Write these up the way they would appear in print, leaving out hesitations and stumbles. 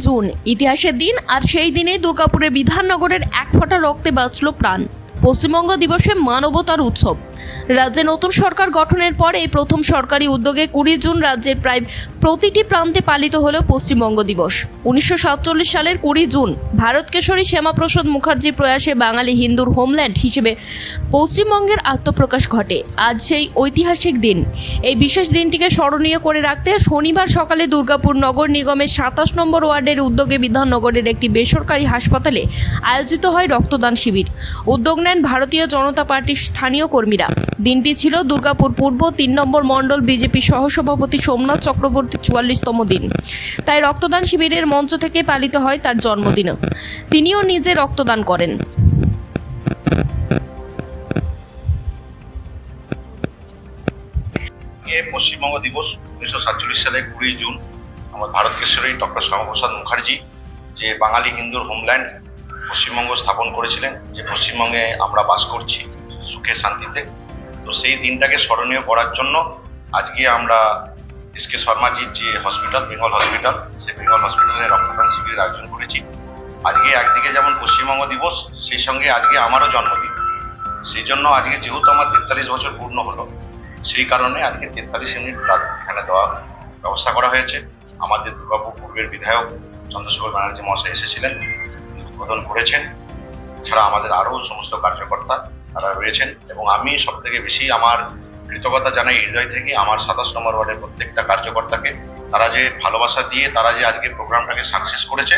June ইতিহাসের দিন, আর সেই দিনে দুর্গাপুরের বিধাননগরের এক ফোঁটা রক্তে বাঁচল প্রাণ। পশ্চিমবঙ্গ দিবসে মানবতার উৎসব। রাজ্যে নতুন সরকার গঠনের পর এই প্রথম সরকারি উদ্যোগে 20 জুন রাজ্যের প্রায় প্রতিটি প্রান্তে পালিত হল পশ্চিমবঙ্গ দিবস। 1947 সালের 20 জুন ভারত কেশরী শ্যামাপ্রসাদ মুখার্জির প্রয়াসে বাঙালি হিন্দুর হোমল্যান্ড হিসেবে পশ্চিমবঙ্গের আত্মপ্রকাশ ঘটে। আজ সেই ঐতিহাসিক দিন। এই বিশেষ দিনটিকে স্মরণীয় করে রাখতে শনিবার সকালে দুর্গাপুর নগর নিগমের 27 নম্বর ওয়ার্ডের উদ্যোগে বিধাননগরের একটি বেসরকারি হাসপাতালে আয়োজিত হয় রক্তদান শিবির। উদ্যোগ নেন ভারতীয় জনতা পার্টির স্থানীয় কর্মীরা। দিনটি ছিল দুর্গাপুর পূর্ব 3 নম্বর মণ্ডল বিজেপি সহসভাপতি সোমনাথ চক্রবর্তী 44তম দিন। তাই রক্তদান শিবিরের মঞ্চ থেকে পালিত হয় তার জন্মদিনও। তিনিও নিজে রক্তদান করেন। পশ্চিমবঙ্গ দিবস 1947 সালে 20 জুন আমার ভারত কেশরী ডক্টর শ্যামাপ্রসাদ মুখার্জি যে বাঙালি হিন্দুর হোমল্যান্ড পশ্চিমবঙ্গ স্থাপন করেছিলেন, যে পশ্চিমবঙ্গে আমরা বাস করছি সুখে শান্তিতে। তো সেই দিনটাকে স্মরণীয় করার জন্য আজকে আমরা এসকে শর্মাজির যে হসপিটাল, বেঙ্গল হসপিটাল, সেই বেঙ্গল হসপিটালে রক্তদান শিবিরের আয়োজন করেছি। আজকে একদিকে যেমন পশ্চিমবঙ্গ দিবস, সেই সঙ্গে আজকে আমারও জন্মদিন। সেই জন্য আজকে যেহেতু আমার 43 বছর পূর্ণ হলো, সেই কারণে আজকে 43 মিনিট ব্লাড এখানে দেওয়ার ব্যবস্থা করা হয়েছে। আমাদের দুর্গাপুর পূর্বের বিধায়ক চন্দ্রশেখর ব্যানার্জি মহাশয় এসেছিলেন, উদ্বোধন করেছেন। এছাড়া আমাদের আরও সমস্ত কার্যকর্তা তারা রয়েছেন, এবং আমি সব থেকে বেশি আমার কৃতজ্ঞতা জানাই হৃদয় থেকে আমার 27 নম্বর ওয়ার্ডের প্রত্যেকটা কার্যকর্তাকে। তারা যে ভালোবাসা দিয়ে তারা যে আজকে প্রোগ্রামটাকে সাকসেস করেছে।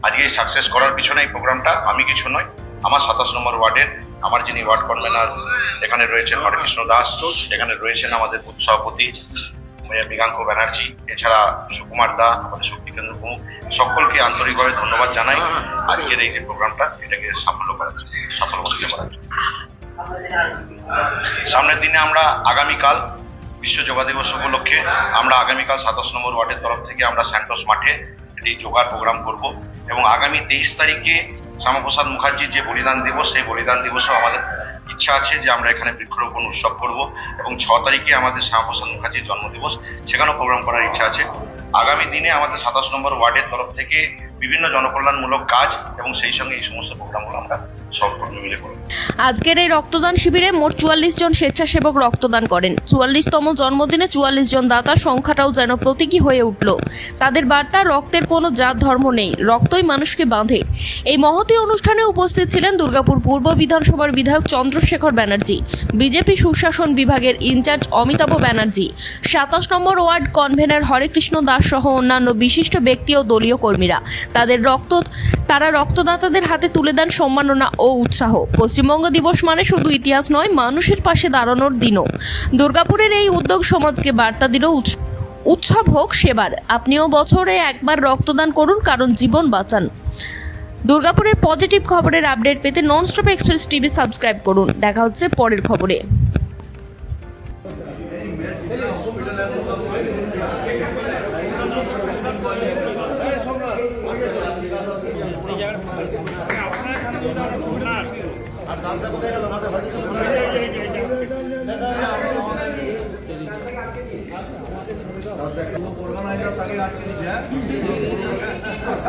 আজকে এই সাকসেস করার পিছনে এই প্রোগ্রামটা আমি কিছু নয়, আমার 27 নম্বর ওয়ার্ডের আমার যিনি ওয়ার্ড কনভেনার এখানে রয়েছেন হরেকৃষ্ণ দাস, এখানে রয়েছেন আমাদের বুথ সভাপতি মৃগাঙ্ক ব্যানার্জি, এছাড়া সুকুমার দা, আমাদের শক্তিকেন্দ্র প্রমুখ, সকলকে আন্তরিকভাবে ধন্যবাদ জানাই আজকের এই যে প্রোগ্রামটা, এটাকে সফল করার জন্য। সামনের দিনে আমরা আগামীকাল বিশ্ব যোগা দিবস উপলক্ষে আমরা আগামীকাল 27 নম্বর ওয়ার্ডের তরফ থেকে আমরা স্যান্টোস মাঠে একটি যোগার প্রোগ্রাম করব, এবং আগামী 23 তারিখে শ্যামাপ্রসাদ মুখার্জির যে বলিদান দিবস, সেই বলিদান দিবসও আমাদের ইচ্ছা আছে যে আমরা এখানে বৃক্ষরোপণ উৎসব করব, এবং 6 তারিখে আমাদের শ্যামাপ্রসাদ মুখার্জির জন্মদিবস, সেখানেও প্রোগ্রাম করার ইচ্ছা আছে। আগামী দিনে আমাদের 27 নম্বর ওয়ার্ডের তরফ থেকে বিভিন্ন জনকল্যাণমূলক কাজ এবং সেই সঙ্গে এই সমস্ত প্রোগ্রামগুলো আমরা সব কর্মী মিলে করব। আজকের এই রক্তদান শিবিরে মোট 44 জন স্বেচ্ছাসেবক রক্তদান করেন। 44তম জন্মদিনে 44 জন দাতার সংখ্যাটাও যেন প্রতীকী হয়ে উঠল। তাদের বার্তা, রক্তের কোনো জাত ধর্ম নেই, রক্তই মানুষকে বাঁধে। এই মহতী অনুষ্ঠানে উপস্থিত ছিলেন দুর্গাপুর পূর্ব বিধানসভার বিধায়ক চন্দ্রশেখর ব্যানার্জি, বিজেপি সুশাসন বিভাগের ইনচার্জ অমিতাভ ব্যানার্জি, 27 নম্বর ওয়ার্ড কনভেনার হরেকৃষ্ণ দাস সহ অন্যান্য বিশিষ্ট ব্যক্তি ও দলীয় কর্মীরা। তারা রক্তদাতাদের হাতে তুলে দেন সম্মাননা ও উৎসাহ। পশ্চিমবঙ্গ দিবস মানে শুধু ইতিহাস নয়, মানুষের পাশে দাঁড়ানোর দিনও। দুর্গাপুরের এই উদ্যোগ সমাজকে বার্তা দিল, উৎসব হোক সেবার। আপনিও বছরে একবার রক্তদান করুন, কারণ জীবন বাঁচান। দুর্গাপুরের পজিটিভ খবরের আপডেট পেতে ননস্টপ এক্সপ্রেস টিভি সাবস্ক্রাইব করুন। দেখা হচ্ছে পরের খবরে।